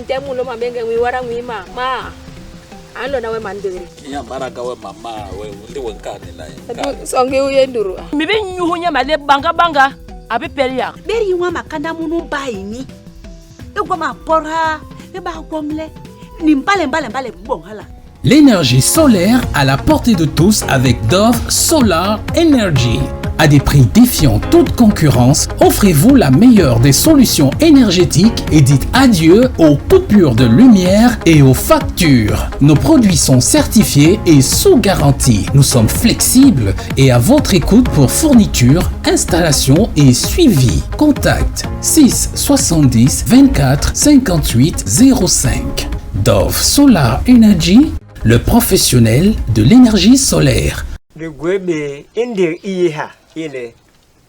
temu lo mabenge wi wara wi ma ando na we mandiri ya baraka we mama we ndi wenkane la songe uyenduru mi be nyuhunya male banga abi peria beri wa makanda munu baini egwa ma porha e ba gomle ni mbale bon hala. L'énergie solaire à la portée de tous avec Dove Solar Energy. À des prix défiant toute concurrence, offrez-vous la meilleure des solutions énergétiques et dites adieu aux coupures de lumière et aux factures. Nos produits sont certifiés et sous garantie. Nous sommes flexibles et à votre écoute pour fourniture, installation et suivi. Contact 6 70 24 58 05. Dove Solar Energy, le professionnel de l'énergie solaire. Le gwebe inde iha ile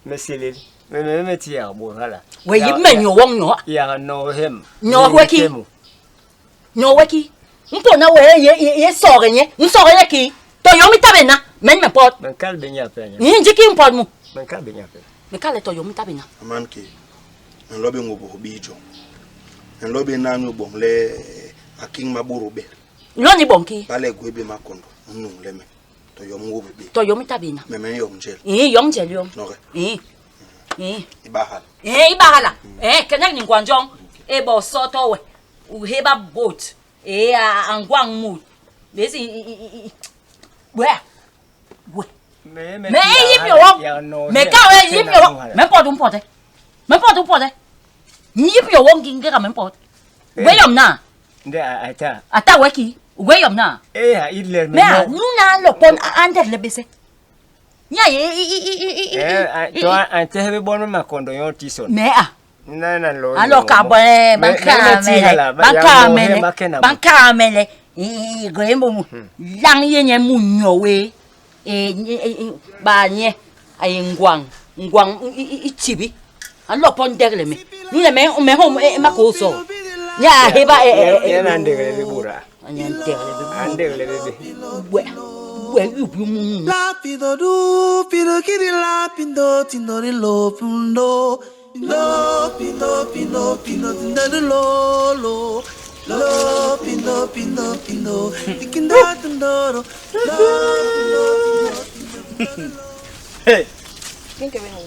mesele memeti ya bohala We yimme nyo wong no ya no hem nyo weki mpona we ye sore nye nsore ki to yomi tabena men me pot men kal benya penya yinji ki mpot mu men kal benya penya me kale to yomi tabena amanke nlobe ngobo bijo nlobe nanu bongle aking maburu be loni bonki bale gwebe makondo nungleme to yomi tabena meme yomjel yomjel yom noke ibahala ibahala kenya ni ngwanjong e bo soto we uheba boat angwang mu besi we me yip yo me ka we yip yo me pot yip yo wong ginga me pot we yom na nde ata weki we yom na idler me nuna lo pon under le bese nya to antehebe bono makondo yo tison me nana lo alo kabone bankamele goyembo mu lang yenye munyo we ba nye ayengwang ichibi alo pon degle me nule me home makoso nya heba yana ndegele bura andegele bebe Lapido du, pido kiri lapido, tindori lo pundo. Lo pindo, tindori lo. Lo pindo, tikinda tindoro. Hey. kinke beno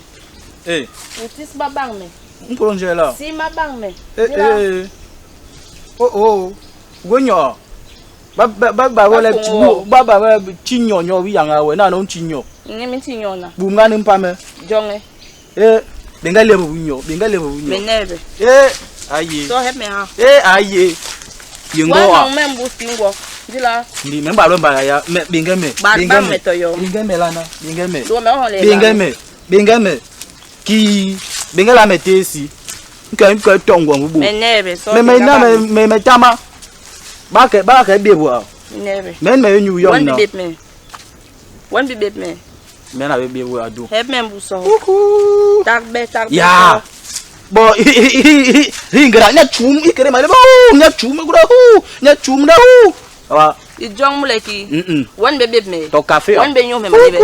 Hey. utis babang me Mpronje la. si mabang me Oh. Gonyo. Baba wala chinyo, baba wala chinyo nyo wi yanga we na no chinyo. ngemi tinyona Bu ngani mpame. jonge Bengale bu nyo. menebe Aye. so he me ha Aye. Yengo wa a. membu stingwo dila Ni memba lo mba ya bengame. Bengame to yo Bengame lana, bengame. do me ho le Bengame. Ki bengala metesi. Nka tongwa bubu. menebe so Me tama. Ba ke be bo. menebe Men me nyu yo na. One bit me. Men a be bo adu. Heb membu so. Tak be. Ya. Bo hingra nya chum ikere male bo nya chum gura nya chum da wa Ijong muleki. One bit me. To cafe. One be nyo me male.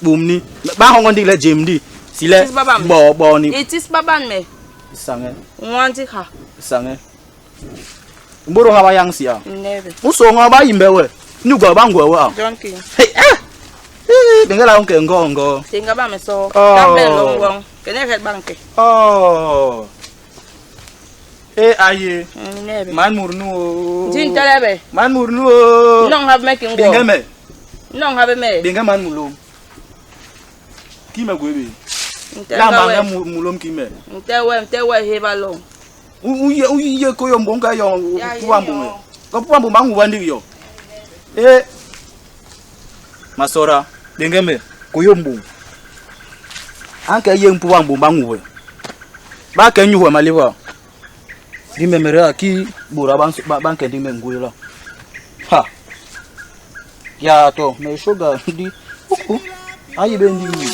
Bumni. Ba hongon di le jemdi. Sile bo ni. It is baban me. Sange. Wanti ha. Sange. Mboro ha ba yang sia. Nebe. Uso nga ba yimbe we. Nyugo ba ngwa we. Jonki. Bengala onke ngo. Tinga ba me so. Tak be longwong. Kene het banke. Oh. Aye. Nebe. Man murnu. Jin telebe. Man murnu. Nong have making go. Bengame. Nong have me. Bengaman mulom. Kime gwebe. La manga mulom kime. Mtewe heba long. Uye ko yo mbonga yo puambu. Ko puambu mangu wandi yo. Masora, bengame ko yo mbu. Anka ye puambu mangu we. Ba ka nyu we maliwa. Di memere aki bura ban ke di mengu la. Ha. Ya to, me shoga di. Ayi bendi ni.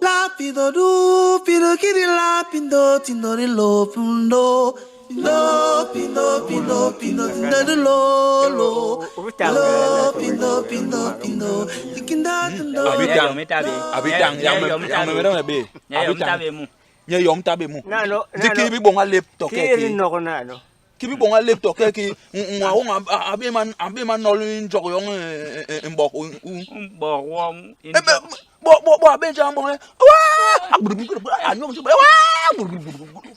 Lapido du, pido kiri lapido, tindori lo pundo. Pino, pino, pino, pino, the lolo. Pino, pino, pino. Abitang yang be. Nya yom tabe mu. Diki bi bonga laptop Kiri no kona no. Kibi bonga laptop ki mwa won abe man no lin jog yong mbok wom in bo abe jam bon wa anyong wa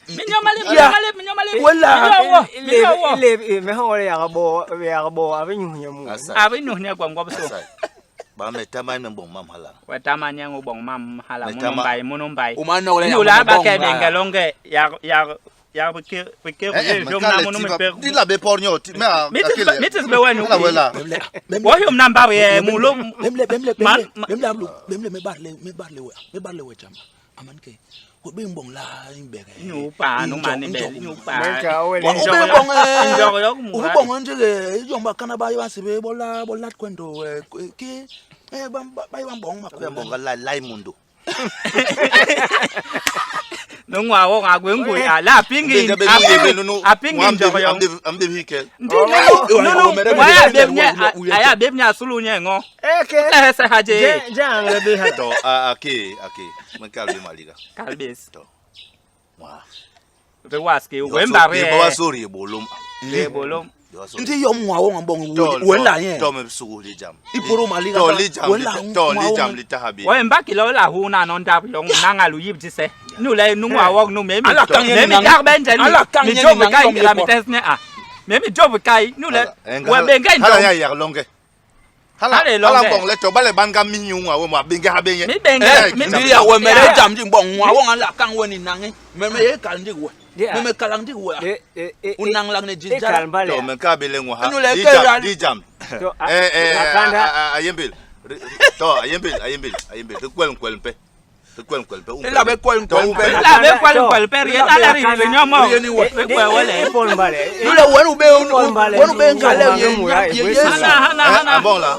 minyomale wala ile me ho ya ga bo abe nyu mu abi no nya gwam gwam so ba me tamai me bong mam hala wa tamanya ngo bong mam hala munom bai umana wala ya la ba ke benga longe ya porque yo na munom pe di la be pornyo ti me mitis be wenu wo yo namba be mulo memle me barle we chama aman ke ko be bong la imbere nyu pa no mane be nyu pa bong njele jomba kana ba yo sibe bola kwendo ke ba yo bong ma ko bong la mundo no ngwa wo nga gwen gwe ala pingin jo yo am de hikel no aya bebnya sulu nye ngo la sa haje ja le be ha to ake man kalbe maliga kalbes to wa be waske wemba re ba sori bolum ndi yom ngwa wo ngabong wela yen to me sugu li jam iporo maliga to li jam li tahabi wemba kilo la hu na non dab yo nanga lu yib tise nu le nu ngwa wo nu me mi tar benje mi job kai la mi tesne me mi job kai nu le wa benga ndo hala ya longe hala bong le to bale banga mi nyu ngwa wo ma benga ha benye mi benga mi ya wo me jam ji bong ngwa wo ala kan woni nangi me ye kan ji wo me kalang di wo unang lang ne jinja to me ka bele ngwa ha di jam ayembil to ayembil to kwel pe la be kwel pe ri ala ri le nyomo we wele pon bale le wonu be ngale ye hana bon la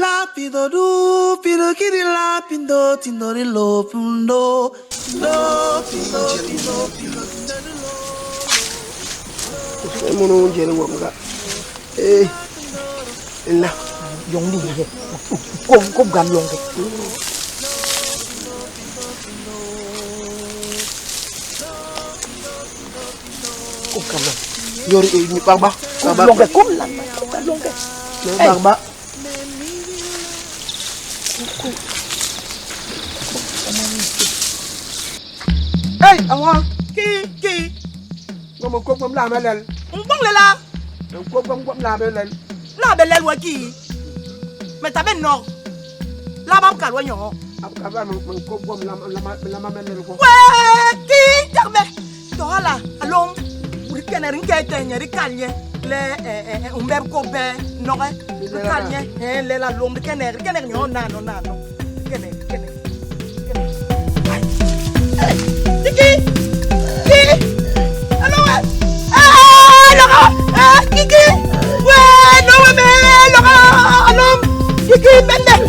Lapido du, pido kiri lapido, tindori lo pundo, lo pido lo. Mono jere wo mga. La yong ni he. Ko gam yong ke. Ko gam. Yori ni baba. Yong ke kom lan. Yong ke. Baba. Hey, awa, ki. Ngom ko la melel. Mbong le la. Ko la melel. La belel wa ki. Me tabe no. La bam ka wa nyo. Aba man ko la melel ko. We ki jarbe. To hala, alom. Uri kenerin ke tenyeri kalye. Le umbe ko be no re. Kalye, le la lom de kener nyo na no. Kener. Tiki! Allô? Kiki! Ouais, non, mais allô? Kiki, maintenant,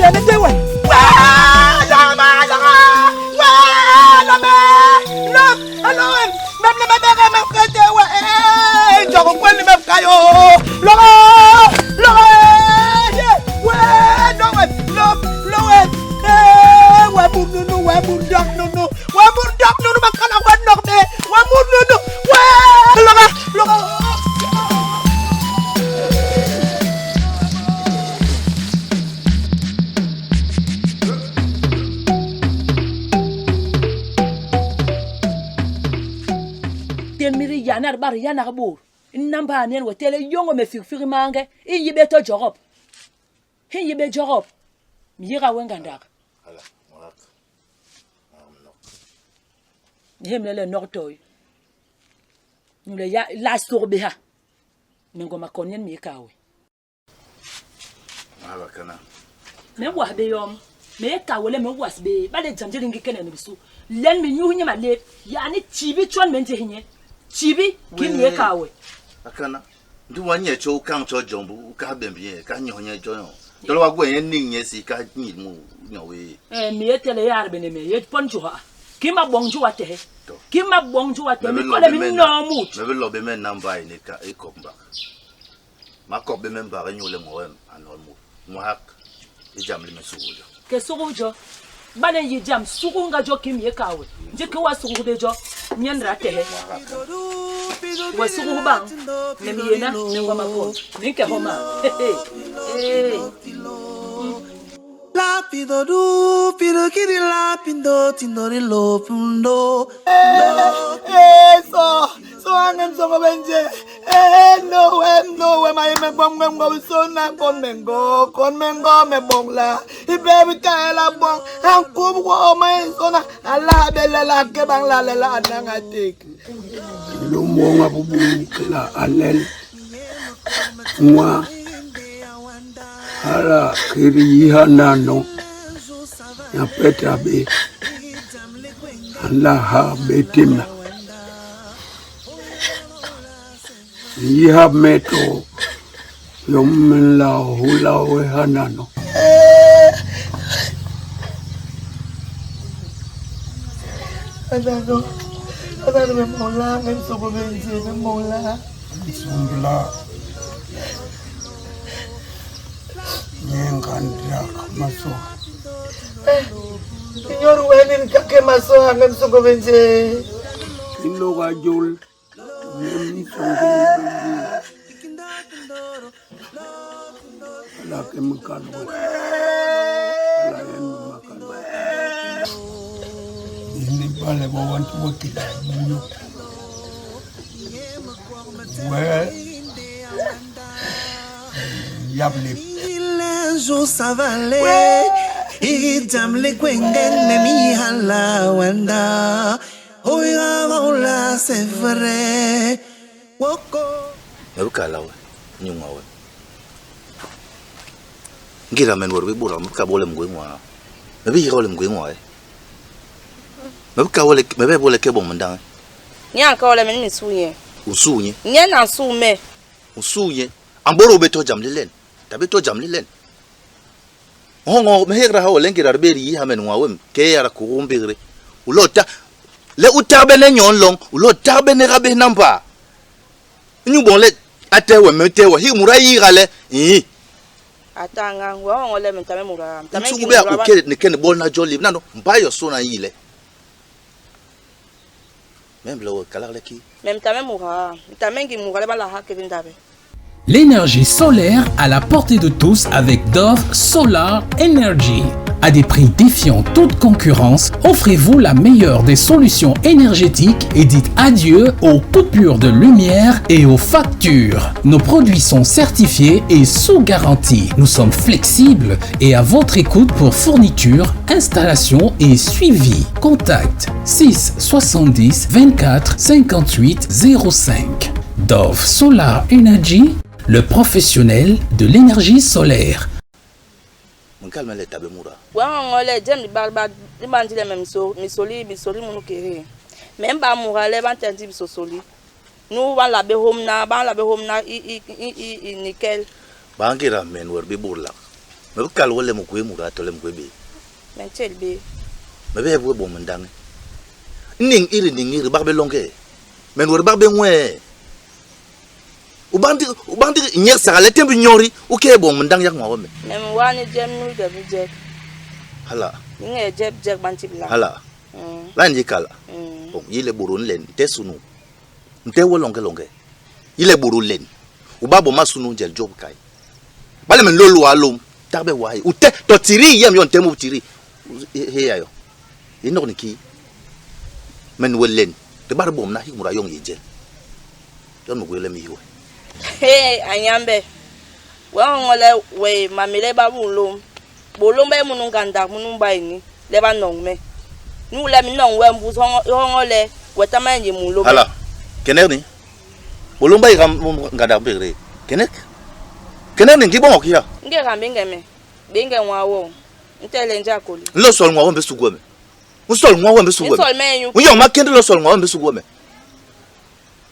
yanar bar yanar bor namba nen wa tele yongo me firfiri mange yibe to jorob yibe jorob mi yira wenga ndak ala morak hemlele nortoy le ya la sorbe ha mengo makonyen mi kawe ala kana me wa be yom me kawe le me wasbe bale jamjeli ngikene ne bisu len mi nyuhnya male yani chibi chon mente hinye chibi kinye kawe akana ndu wanye cho kan cho jombu ka bembie ka nyonya joyo tolo wa gwen ning nye si ka nyi mu nyawe mi etele yar bene me yet poncho ha Kima bonjour à terre. Kima bonjour à terre. Mais quand les non mout. Mais le lobby men n'amba et neka et komba. Ma kobe même barre nous le moem anon mou. Mohak et jam le mesouja. Que souja. Bane yi jam sukunga jo kim ye kawe. Njeke wa sukunga jo nyandra terre. Wa sukunga bang. Nemiena nengwa mako. Ninke homa. La pido du, pido kiri la pindo tindori lo pundo. So angin so benje. No, my me bom go so na kon mengo me bom la. I baby ka la bom. An ko wo my so na ala bele la ke bang la nanga tik. Lo mo nga bubu la alel. Moi. Ala kiri hanano ya peta be Allah ha betimna ya meto yom la hula we hanano Ada me mola ngem so benje me mola bismillah Nyengandra maso. Señor Wenin kake maso angem suko benje. Kilo gajol. Nem songo. Ala ke makan. Ala yang makan. Ini bale bawan tu kita. Well. Yabli. Jo savale idam le kwengen ne mi hala wanda oya maula c'est vrai woko Mebukala we nyuma we ngira men worbe bura mka bole mgwengwa mebi yole mgwengwa mebuka wole mebe bole kebo mndanga nya ka wole men misuye usunye nya na sume usunye amboro beto jamlilen tabeto jamlilen Hongo mehegra hawo lengira rberi hamen wawem ke yara kugumbigre ulota le utabene nyonlong ulota bene rabe namba nyubon le atewe metewe hi murayi gale atanga ngo le mentame mura mentame ngube akukele ne ken bona joli nano mbayo sona yile même le kala leki mentame mura mentame ngi mura le bala hakeli ndabe. L'énergie solaire à la portée de tous avec Dove Solar Energy. À des prix défiant toute concurrence, offrez-vous la meilleure des solutions énergétiques et dites adieu aux coupures de lumière et aux factures. Nos produits sont certifiés et sous garantie. Nous sommes flexibles et à votre écoute pour fourniture, installation et suivi. Contact 6 70 24 58 05. Dove Solar Energy, le professionnel de l'énergie solaire. Calme les tables moura. Ouais, on les j'aime les barbares, les bandits les mêmes misoli mon kéré. Même pas moura les bandits bisoli. Nous va la behomna, i nickel. Bangira men wer be burla. Me kal wole mo kwe moura to le mkwe be. Men tel be. Me be bo mandang. Ning iri barbe longue. Men wer barbe ngwe. Ubandi nyer sala tembi nyori o ke bon mandang yak mawame nem wani jem nu de bijek hala nge jeb bantibla hala lanji kala bon yile burun len tesunu nte wolonge yile burun len ubabo masunu jel job kai bale men lolu alum tarbe wai ute to tiri yem yon temu tiri he yayo inok niki men welen te barbom na himura yong yejel yon mo gwele mi yo Hey, anyambe. Wa ngole we mamile ba bulum. Bulum be munu ganda munu ba ini. Le ba nong me. Nu le mi nong we mbu so ngole we tama nyi mulum. Hala. Kenek ni. Bulum ba gam ganda be. Kenek ni ngibon okia. Nge ga bingeme. Binge nwa wo. Ntele nja koli. Lo sol nwa wo be sugome. Usol nwa wo be sugome. Usol menyu. Unyo makende lo sol nwa wo be sugome.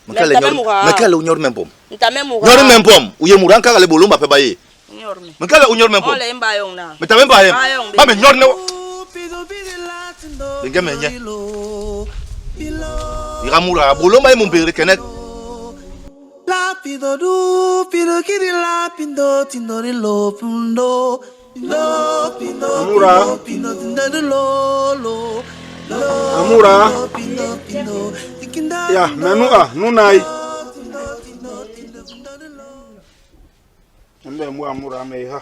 Makala unyor mempom. Ntame mura. Nyor mempom. Uye muranka kale bolumba pe baye. Nyor me. Makala unyor mempom. Ole mba yong na. Metame baye. Ba me nyor ne. Binge menye. Iramura bolomba mon père kenek. Lapido du, pido kiri lapido, tindori lo pundo. Lo pido, Amura. pido, tindori lo. Amura. Ya, menua, nunai. Mbe mu Amura me ha.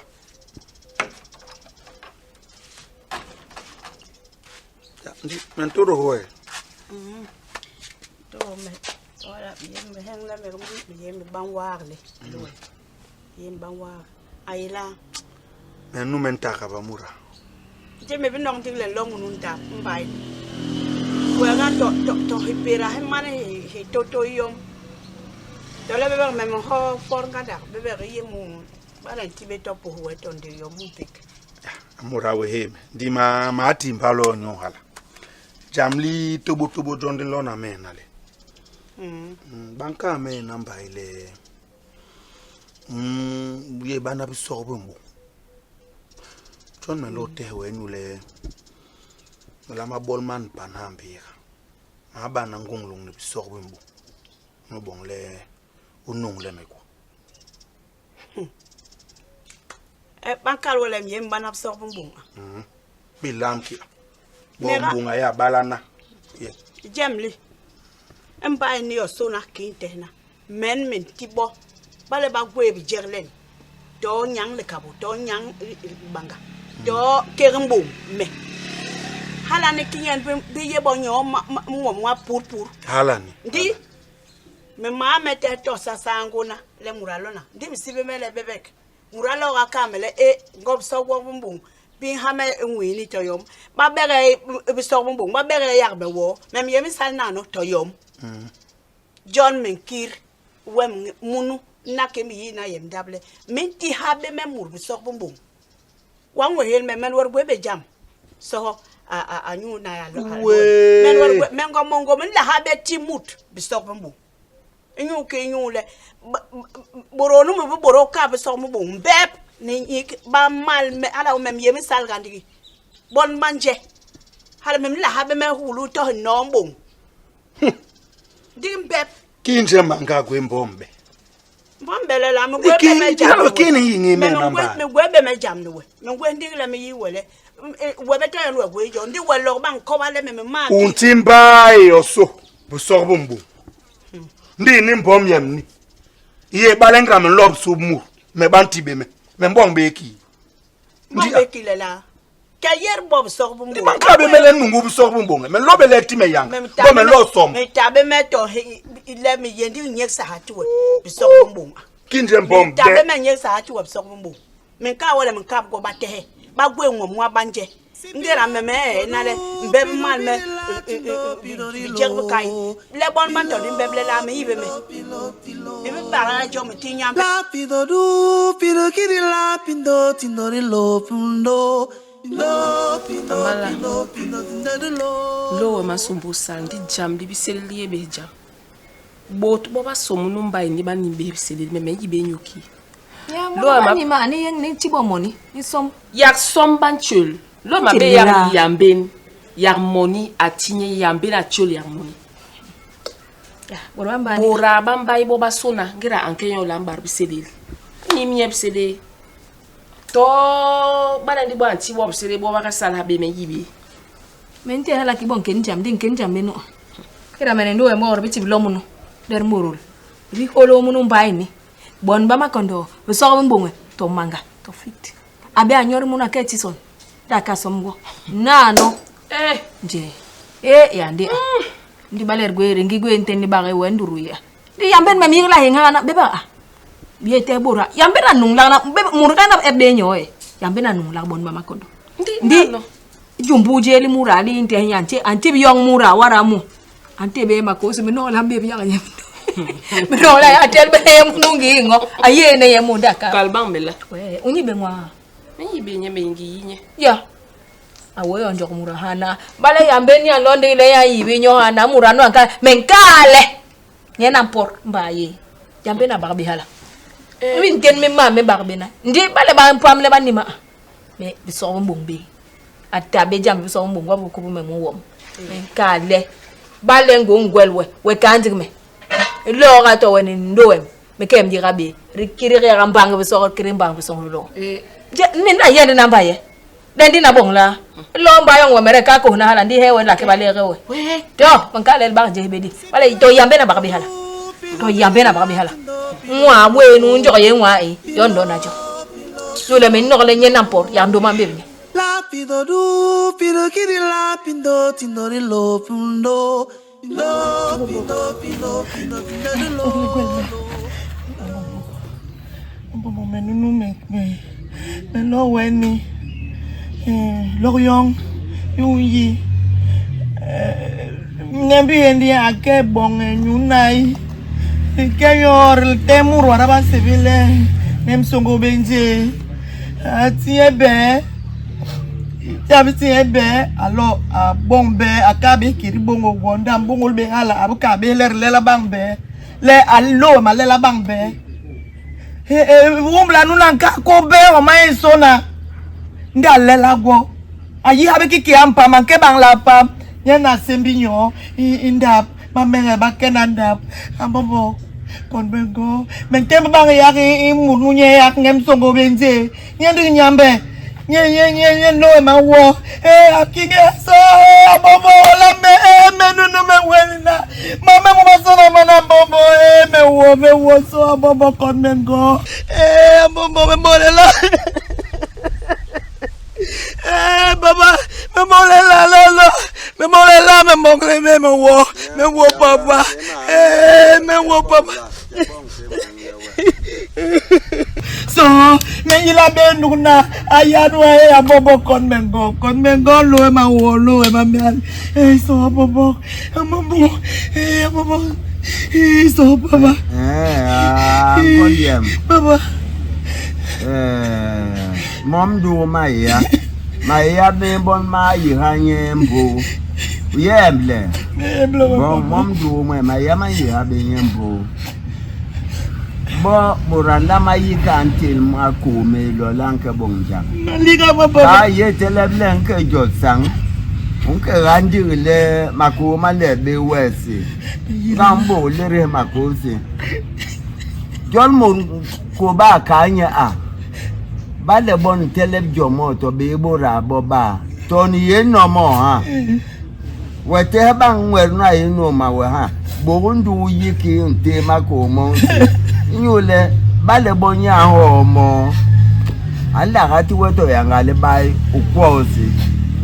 Ya, ndi mentoro hoye. To me. Ora bien me hang la me ko bien me bangwar le. Bien bangwar. Ayla. Menu mentaka ba Mura. Je me bi nong ting le long nun ta mbai. Wa ga to hipera he mane he to yom. To le be me mo ho for ga da be ye mu ba la tibe to po ho to ndi yom mu pik. Amura we he di ma timba lo nyo hala. Jamli tobo jonde lo na mena le. Banka me namba ile. Ye bana bisorbo mo. John me lo te we nule. La ma bolman panambira. Ma bana ngonglong ne bisorbo mo. No bon le unong le me ko. Bankal wala mi yem bana absorbe mo. Bilam ki. Bunga ya balana. Jemli. Mba ni osona kintena. Men tibo. Bale ba gwe bi jerlen. Do nyang le kabo, do nyang banga. Do kerembo me. Hala ne kinyen bi yebo nyo mwa purpur. Hala ni. Ndi me ma mete to sasanguna le muralona. Ndi msibe mele bebek. Muralo ga kamele ngob so wo bi hame nwini to yom ba bere bi so bo ba bere yarbe wo mem yemi sal nano to yom John Menkir wem munu na ke mi na yem dable menti habe memur bi so bo wan we hel men war be jam so anyu na ya lo men war men go mongo men la habe timut bi so bo nyu ke nyu le boro no mo boro ka bi so bo mbep ni ba mal me ala o mem yemi sal gandigi bon manje hala mem la habe me hulu to nombong dim bep kinje manga gwembombe bombele la me gwebe me jam no kini yingi me namba me gwebe me jam no we me gwendi la me yiwele webe ta no gwe jo ndi welo ban ko wale me ma untimba yoso busorbo mbu ndi ni mbom yemni iye balenga me lob submu me bantibe me mbong beki ndi beki la kayer bob sorbu mbo man ka be mele nungu bu sorbu mbo me lo be le ti me yang bo me lo som me tabe me to ile me yendi nyek sa hatu bi sorbu mbo kinje mbom de tabe me nyek sa hatu bi sorbu mbo me ka wala me ka go batehe ba gwe ngom wa banje ndera me na le mbe mal me jerbu kai le bon man to mbe ble la me yibe me ibe bara jo me tinya lapido du pido kiri lapido tindori lo pundo lo pido tindori lo ma sumbu sandi jam di biseli be jam bot bo ba somunu mbai ni bani be biseli me yibe nyuki ya mo mani ma ni yang ni tibo moni ni som yak som banchul lo ma be yak yamben yak moni atinye yamben achul yak moni ya boramba bora bamba ibo basona ngira ankenyo lambar biseli ni mi biseli to bana ndi bo anti bo biseli bo baka sala be me yibi mente hala ki bon ken jam din ken jam meno kira menen do e mo orbiti bilomuno der morul ri holo munu mbai ni bon ba makondo be so mbongwe to manga to fit abe anyori muna ke tison da ka somgo nano je ya ndi ndi baler gwere ngi gwe ntendi ba we nduru ya ndi yamben me mi la hinga na beba biye te bora yamben na nung la na murga na ebe nyoe yamben na nung la bon ba makondo ndi jumbu jeli mura li inte yanti anti bi yong mura waramu anti be makosi me no la be bi yang no la atel be munungi ngo ayene ye munda ka kalbang bela we unyi be ngwa menyi be nye mengi nye ya awoyo njok mura hana bale yambeni ya londe ile ya yibi nyo hana mura no anka menkale nyena mpor mbaye yambena barbi hala win ken me ma me barbena ndi bale ba mpamle banima me biso mbombe atabe jam biso mbombe wa bukubu me muwom menkale balengo ngwelwe we kanjigme lo ga to woni ndoem me kem di rabi rikiri rambang be so kirimbang be so lo je ni na yende namba ye den di na bong la lo mba yo ngomere ka ko na hala ndi hewe la ke balere we to bankale ba je be di wala to yambe na ba bi hala to yambe na ba bi hala mwa we nu njo ye mwa yo ndo na jo so le men no le nyen nampor yamdo mambe bi Lapido du, pido kiri lapido, tindori lopundo. Lopido, pido, pido, pido, lo. Bobo menunu me no weni. Loriong, yuyi. Ngembi endi ake bong nyunai. Ke yor temur waraba sebile. Nem songo benje. Atiebe. Yabiti ebe alo bombe akabi kiri bongo gonda bongo be hala abukabe lela bangbe le allo ma lela bangbe wumbla nunanka ko be o mai sona nda lela go ayi habe kiki ampa manke bang la pa yana sembinyo inda mamere bakenanda ambobo konbengo mentem bang yaki mununye yak ngem songo benje nyandu nyambe nye no ma wo akinge so bobo la me no me wena mama mo so na mana bobo me wo so bobo kon mengo bobo me molela baba me molela lo me molela me mongle me wo baba me wo baba so me ila be nuna ayanu ya bobo kon mengo lo ma wo lo ma me so bobo so baba baba mom do Maya be bon ma yi hanye mbo yemble mom do Maya ma yi ha be yembo bo buranda ma yi kantil ma ko me lo lanka bonja liga baba ye teleblen ke jotsang unke ranji le mako ma le be wesi gambo le re mako se jon mo ko ba kanya a ba le bon teleb jomo to be bora boba to ni ye no mo ha wete bang wer na ye no ma we ha bo ndu yiki nte mako mo nyule bale bonya homo ala gati weto yangale bai ukwozi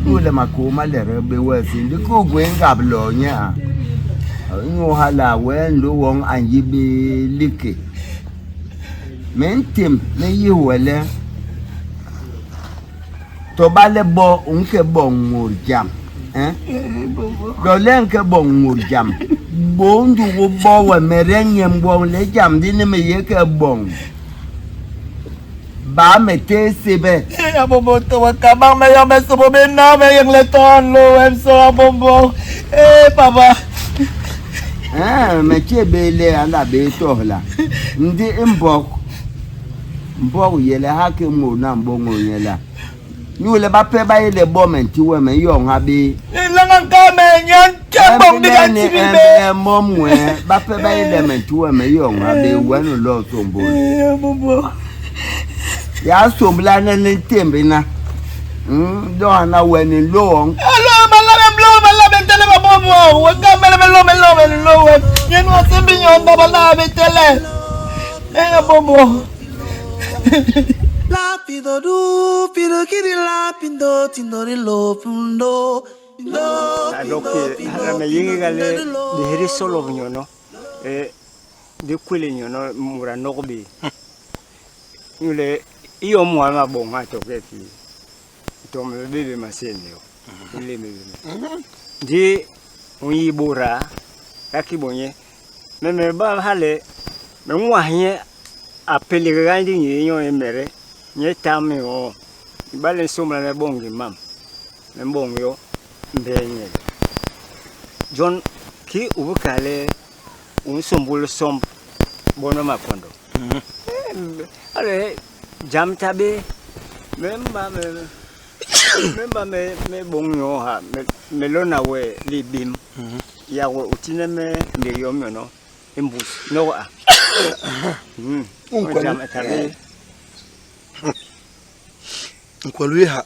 nyule makoma lere be wesi ndiko gwenga blonya nyu hala wendo won anyibe like mentim ne yiwele to bale bo unke bon murjam do lenke bon murjam bondu wo bo wa merenye mbon le jam dini me yeke bon ba me te sebe ya bobo to wa kabang me yo me so bo na me yang le ton lo em so bobo papa me chebele ala be to la ndi mbok yele hake mo na mbongo nyela nyule ba pe ba ile bomenti we me yo nga bi langa ka me nyan chebong diga tibe momwe ba pe ba ile menti we me yo nga bi wenu lo sombo bobo ya sombla na ntembe na do na weni lo la be tele ba bobo we ka me lo yen wa sembi nyon baba la be tele bobo Lapido du, pido kiri lapido, tindori lopundo. Adoki, me yingi gale de heri solo nyono, de kwele nyono mura nobi. Yule iyo mwana bonga toketi. To me bebe masene yo. Ile me. Di unyi bora, akibonye. Me ba hale, me mwa hie apeli gandi nyo emere. Nye tame o bale somla na bongi mam na bongo yo mbenye John ki ubukale unsombulo som bono makondo ale jam tabe memba Memba me bon yo ha me lona we libim. Ya wo utine me yom yo no. Imbus no a. Jam atabe. Nkwalwe ha.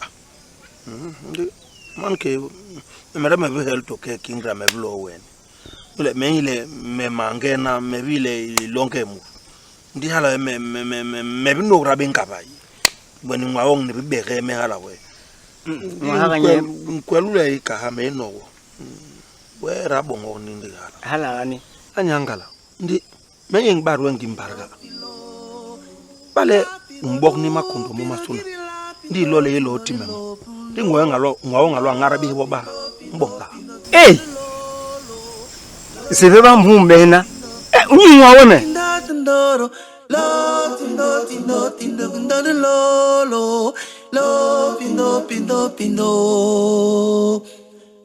Man ke me me hel to ke kingra me blo wen. Le me ile me mangena me bile lonke mu. Ndi hala me bi no raben kabai. Boni ngwawong ne bibere me hala we. Nkwalule ka ha me no. We rabongo ni ndi hala ani anyangala ndi menye ngbarwe ngimbarga. Bale mbok ni makondo mo masuna. Ndi lole yelo timemo. Ndi ngalo ngarabi bo ba mbonga. Se va mbena. Unwa weme. Lo tindo tindo tindo tindo lo pindo pindo pindo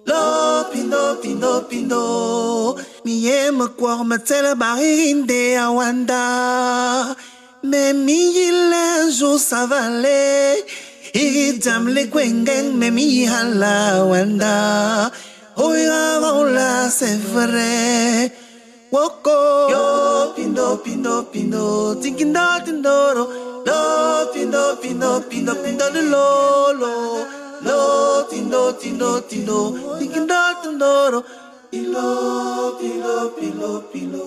lo pindo pindo pindo mi ema kwa matela barinde awanda me mi yile jo savale idam le kwengeng me mi hala wanda oya vola c'est vrai woko yo pindo pindo pindo tikindo tindoro lo pindo pindo pindo pindo lo tindo tindo tindo tikindo tindoro ilo pilo pilo pilo